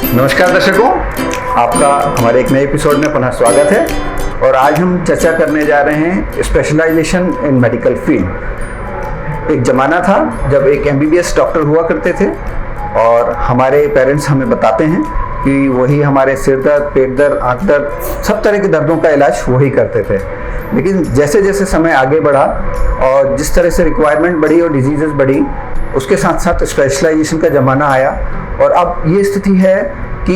नमस्कार दर्शकों, आपका हमारे एक नए एपिसोड में पुनः स्वागत है। और आज हम चर्चा करने जा रहे हैं स्पेशलाइजेशन इन मेडिकल फील्ड। एक ज़माना था जब एक एमबीबीएस डॉक्टर हुआ करते थे और हमारे पेरेंट्स हमें बताते हैं कि वही हमारे सिर दर्द, पेट दर्द, आंख दर्द, सब तरह के दर्दों का इलाज वही करते थे। लेकिन जैसे जैसे समय आगे बढ़ा और जिस तरह से रिक्वायरमेंट बढ़ी और डिजीज़ेस बढ़ी, उसके साथ साथ स्पेशलाइजेशन का ज़माना आया। और अब ये स्थिति है कि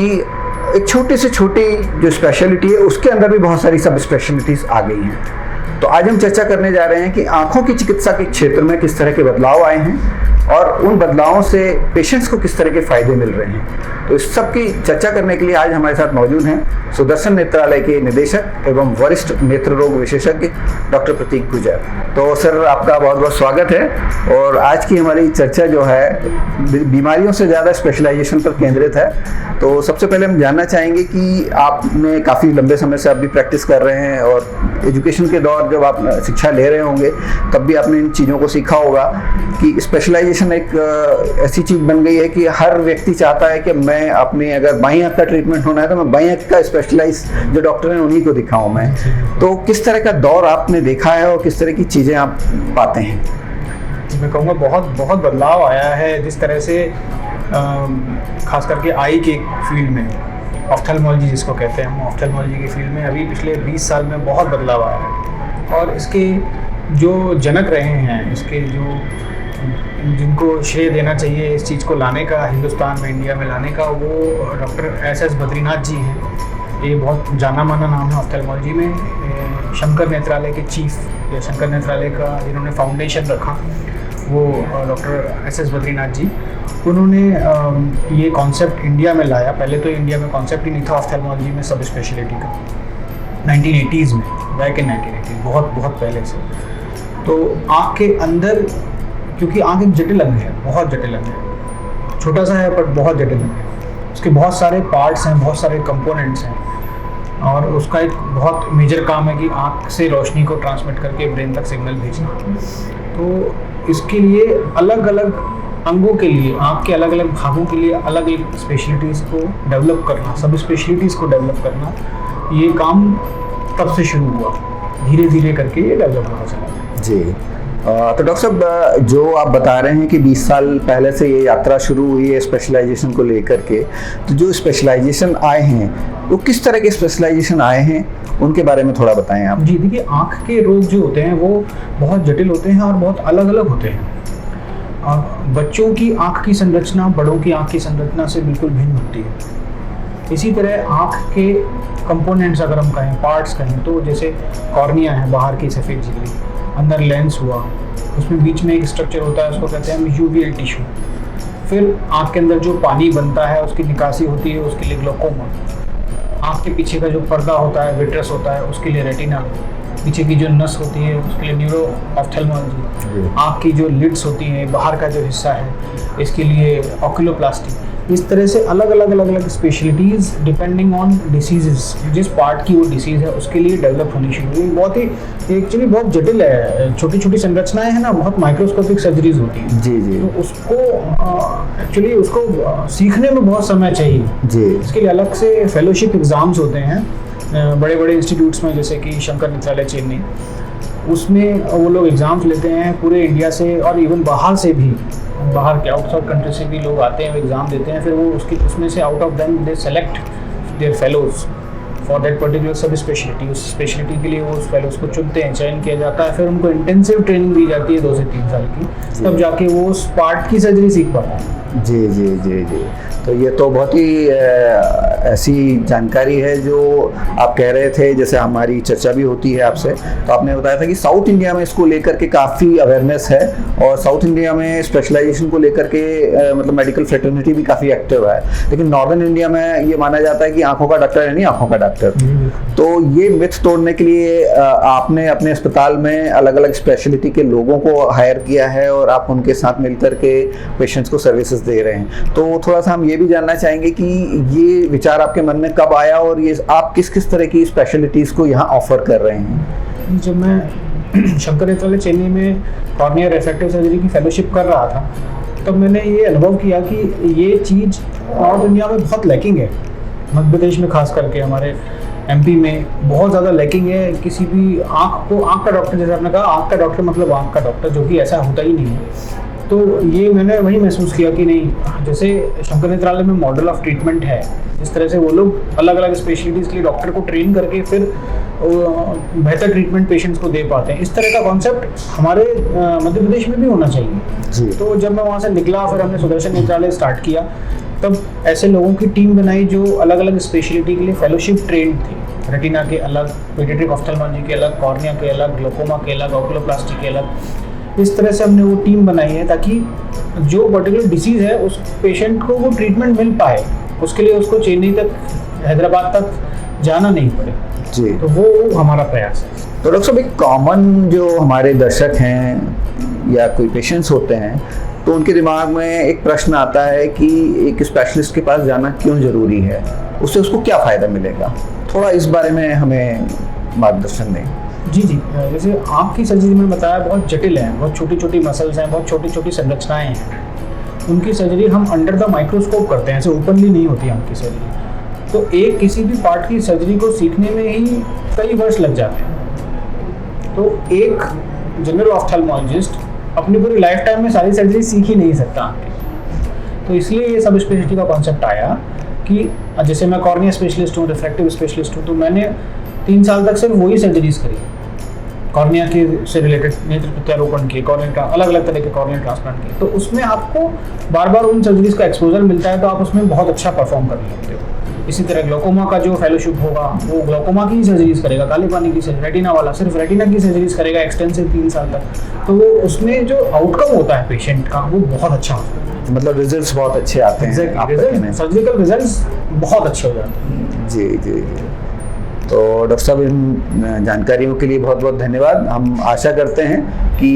एक छोटी से छोटी जो स्पेशलिटी है उसके अंदर भी बहुत सारी सब स्पेशलिटीज़ आ गई हैं। तो आज हम चर्चा करने जा रहे हैं कि आँखों की चिकित्सा के क्षेत्र में किस तरह के बदलाव आए हैं और उन बदलावों से पेशेंट्स को किस तरह के फ़ायदे मिल रहे हैं। तो इस सब की चर्चा करने के लिए आज हमारे साथ मौजूद हैं सुदर्शन नेत्रालय के निदेशक एवं वरिष्ठ नेत्र रोग विशेषज्ञ डॉक्टर प्रतीक गुर्जर। तो सर, आपका बहुत बहुत स्वागत है। और आज की हमारी चर्चा जो है बीमारियों से ज़्यादा स्पेशलाइजेशन पर केंद्रित है। तो सबसे पहले हम जानना चाहेंगे कि आपने काफ़ी लंबे समय से आप भी प्रैक्टिस कर रहे हैं और एजुकेशन के दौर जब आप शिक्षा ले रहे होंगे तब भी आपने इन चीज़ों को सीखा होगा कि स्पेशलाइजेशन एक ऐसी चीज़ बन गई है कि हर व्यक्ति चाहता है कि मैं अपने अगर बाईं आंख का ट्रीटमेंट होना है तो मैं बाईं आंख का स्पेशलाइज जो डॉक्टर हैं उन्हीं को दिखाऊं मैं। तो किस तरह का दौर आपने देखा है और किस तरह की चीज़ें आप पाते हैं? मैं कहूँगा बहुत बदलाव आया है जिस तरह से खास करके आई के फील्ड में, ऑफ्थेल्मोलॉजी जिसको कहते हैं, हम ऑफ्थेल्मोलॉजी की फील्ड में अभी पिछले 20 साल में बहुत बदलाव आया है। और इसके जो जनक रहे हैं, इसके जो जिनको श्रेय देना चाहिए इस चीज़ को लाने का, हिंदुस्तान में, इंडिया में लाने का, वो डॉक्टर एस बद्रीनाथ जी हैं। ये बहुत जाना माना नाम है ऑफ्थेल्मोलॉजी में। शंकर नेत्रालय के चीफ या शंकर नेत्रालय का जिन्होंने फाउंडेशन रखा वो डॉक्टर एस बद्रीनाथ जी, उन्होंने ये कॉन्सेप्ट इंडिया में लाया। पहले तो इंडिया में कॉन्सेप्ट ही नहीं था ऑफ्थेल्मोलॉजी में सब स्पेशलिटी का, 1980s में, बैक इन 1980, बहुत पहले से। तो आँख के अंदर, क्योंकि आँख एक जटिल अंग है, बहुत जटिल अंग है, छोटा सा है पर बहुत जटिल अंग है। उसके बहुत सारे पार्ट्स हैं, बहुत सारे कंपोनेंट्स हैं और उसका एक बहुत मेजर काम है कि आँख से रोशनी को ट्रांसमिट करके ब्रेन तक सिग्नल भेजना। तो इसके लिए अलग अलग अंगों के लिए, आँख के अलग अलग भागों के लिए अलग अलग स्पेशलिटीज़ को डेवलप करना, सब स्पेशलिटीज़ को डेवलप करना, ये काम तब से शुरू हुआ। धीरे धीरे करके ये डेवलप होता चला। जी। तो डॉक्टर साहब, जो आप बता रहे हैं कि 20 साल पहले से ये यात्रा शुरू हुई है स्पेशलाइजेशन को लेकर के, तो जो स्पेशलाइजेशन आए हैं वो किस तरह के स्पेशलाइजेशन आए हैं उनके बारे में थोड़ा बताएं आप। जी देखिए, आँख के रोग जो होते हैं वो बहुत जटिल होते हैं और बहुत अलग अलग होते हैं। और बच्चों की आँख की संरचना बड़ों की आँख की संरचना से बिल्कुल भिन्न होती है। इसी तरह आँख के कंपोनेंट्स अगर हम कहें, पार्ट्स कहें, तो जैसे कॉर्निया है, बाहर की सफ़ेद झिल्ली, अंदर लेंस हुआ, उसमें बीच में एक स्ट्रक्चर होता है, उसको कहते हैं हम यूवियल टिश्यू। फिर आँख के अंदर जो पानी बनता है उसकी निकासी होती है, उसके लिए ग्लोकोमा। आँख के पीछे का जो पर्दा होता है, विट्रस होता है, उसके लिए रेटिना। पीछे की जो नस होती है उसके लिए न्यूरो ऑफ्थेल्मोलॉजी। आँख की जो लिड्स होती हैं, बाहर का जो हिस्सा है, इसके लिए ऑक्यूलोप्लास्टी। इस तरह से अलग अलग स्पेशलिटीज़ डिपेंडिंग ऑन डिसीजेस, जिस पार्ट की वो डिसीज़ है उसके लिए डेवलप होनी शुरू हुई। बहुत ही एक्चुअली बहुत जटिल है, छोटी छोटी संरचनाएं हैं ना, बहुत माइक्रोस्कोपिक सर्जरीज होती हैं। जी। तो उसको एक्चुअली उसको सीखने में बहुत समय चाहिए जी। इसके लिए अलग से फेलोशिप एग्ज़ाम्स होते हैं बड़े बड़े इंस्टीट्यूट्स में, जैसे कि शंकर नेत्रालय चेन्नई, उसमें वो लोग एग्ज़ाम्स लेते हैं पूरे इंडिया से और इवन बाहर से भी, बाहर के आउटसाइड कंट्री से भी लोग आते हैं, वो एग्ज़ाम देते हैं। फिर वो उसमें से out of them they select their fellows for that particular sub specialty. उस स्पेशलिटी के लिए वो उस फेलोज को चुनते हैं, चयन किया जाता है। फिर उनको इंटेंसिव ट्रेनिंग दी जाती है 2 से 3 साल की, तब जाके वो उस पार्ट की सर्जरी सीख पाता है। जी। तो ये तो बहुत ही ऐसी जानकारी है जो आप कह रहे थे, जैसे हमारी चर्चा भी होती है आपसे, तो आपने बताया था कि साउथ इंडिया में इसको लेकर के काफ़ी अवेयरनेस है और साउथ इंडिया में स्पेशलाइजेशन को लेकर के मतलब मेडिकल फ्रेटर्निटी भी काफ़ी एक्टिव है। लेकिन नॉर्दर्न इंडिया में ये माना जाता है कि आंखों का डॉक्टर है नहीं, आंखों का डॉक्टर। तो ये मिथ तोड़ने के लिए आपने अपने अस्पताल में अलग अलग स्पेशलिटी के लोगों को हायर किया है और आप उनके साथ मिलकर के पेशेंट्स को सर्विसेज दे रहे हैं। तो थोड़ा सा हम ये भी जानना चाहेंगे कि ये विचार आपके मन में कब आया और ये आप किस किस तरह की स्पेशलिटीज़ को यहाँ ऑफर कर रहे हैं? जब मैं शंकर नेत्रालय चेन्नई में कॉर्निया रिफ्रैक्टिव सर्जरी की फेलोशिप कर रहा था तब मैंने ये अनुभव किया कि ये चीज़ नॉर्थ इंडिया में बहुत लैकिंग है। मध्य प्रदेश में खास करके, हमारे एमपी में बहुत ज़्यादा लैकिंग है। किसी भी आँख का डॉक्टर, जैसे आपने कहा आँख का डॉक्टर मतलब आँख का डॉक्टर, जो कि ऐसा होता ही नहीं है। तो ये मैंने वही महसूस किया कि नहीं, जैसे शंकर नेत्रालय में मॉडल ऑफ ट्रीटमेंट है, जिस तरह से वो लोग अलग अलग स्पेशलिटीज़ के लिए डॉक्टर को ट्रेन करके फिर बेहतर ट्रीटमेंट पेशेंट्स को दे पाते हैं, इस तरह का कॉन्सेप्ट हमारे मध्य प्रदेश में भी होना चाहिए। तो जब मैं वहाँ से निकला, फिर हमने सुदर्शन नेत्रालय स्टार्ट किया, तब ऐसे लोगों की टीम बनाई जो अलग अलग स्पेशलिटी के लिए फेलोशिप ट्रेंड थे। रेटिना के अलग, पीडियाट्रिक ऑफ्थेल्मोलॉजी के अलग, कॉर्निया के अलग, ग्लोकोमा के अलग, ओकुलोप्लास्टी के अलग। इस तरह से हमने वो टीम बनाई है ताकि जो पर्टिकुलर डिसीज़ है उस पेशेंट को वो ट्रीटमेंट मिल पाए, उसके लिए उसको चेन्नई तक, हैदराबाद तक जाना नहीं पड़े जी। तो वो हमारा प्रयास है। तो डॉक्टर साहब, एक कॉमन जो हमारे दर्शक हैं या कोई पेशेंट्स होते हैं, तो उनके दिमाग में एक प्रश्न आता है कि एक स्पेशलिस्ट के पास जाना क्यों ज़रूरी है, उससे उसको क्या फ़ायदा मिलेगा? थोड़ा इस बारे में हमें मार्गदर्शन दें। जी, जैसे आँख की सर्जरी मैंने बताया बहुत जटिल है, बहुत छोटी छोटी मसल्स हैं, बहुत छोटी छोटी संरचनाएं हैं। उनकी सर्जरी हम अंडर द माइक्रोस्कोप करते हैं, ऐसे ओपनली नहीं होती आँख की सर्जरी। तो एक किसी भी पार्ट की सर्जरी को सीखने में ही कई वर्ष लग जाते हैं। तो एक जनरल ऑफ्थेल्मोलॉजिस्ट अपनी पूरी लाइफ टाइम में सारी सर्जरी सीख ही नहीं सकता आँख की। तो इसलिए ये सब स्पेशलिटी का कॉन्सेप्ट आया कि जैसे मैं कॉर्निया स्पेशलिस्ट हूँ, रिफ्रैक्टिव स्पेशलिस्ट हूँ, तो मैंने 3 साल तक सिर्फ वही सर्जरीज करी, कॉर्निया के से रिलेटेड, नेत्र प्रत्यारोपण के, कॉर्निया अलग अलग तरह के कॉर्निया ट्रांसप्लांट के। तो उसमें आपको बार बार उन सर्जरीज का एक्सपोजर मिलता है, तो आप उसमें बहुत अच्छा परफॉर्म कर लेते हो। इसी तरह ग्लोकोमा का जो फेलोशिप होगा वो ग्लोकोमा की ही सर्जरीज करेगा, काले पानी की सर्जरी। रेटिना वाला सिर्फ रेटिना की सर्जरीज करेगा एक्सटेंसिव 3 साल तक। तो वो उसमें जो आउटकम होता है पेशेंट का वो बहुत अच्छा होता है, मतलब रिजल्ट्स बहुत अच्छे आते हैं। सर्जिकल रिजल्ट्स बहुत अच्छे हो जाते हैं। जी। तो डॉक्टर साहब, इन जानकारियों के लिए बहुत बहुत धन्यवाद। हम आशा करते हैं कि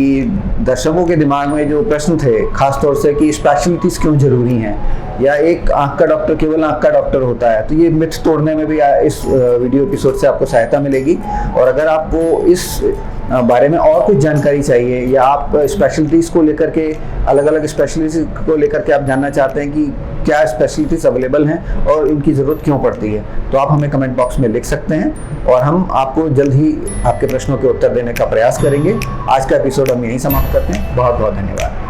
दर्शकों के दिमाग में जो प्रश्न थे, खास तौर से कि स्पेशलिटीज़ क्यों ज़रूरी हैं, या एक आँख का डॉक्टर केवल आँख का डॉक्टर होता है, तो ये मिथ तोड़ने में भी इस वीडियो एपिसोड से आपको सहायता मिलेगी। और अगर आपको इस बारे में और कुछ जानकारी चाहिए, या आप स्पेशलिटीज़ को लेकर के, अलग अलग स्पेशलिटीज़ को लेकर के आप जानना चाहते हैं कि क्या स्पेशलिटीज़ अवेलेबल हैं और इनकी ज़रूरत क्यों पड़ती है, तो आप हमें कमेंट बॉक्स में लिख सकते हैं और हम आपको जल्द ही आपके प्रश्नों के उत्तर देने का प्रयास करेंगे। आज का एपिसोड हम यहीं समाप्त करते हैं। बहुत बहुत धन्यवाद।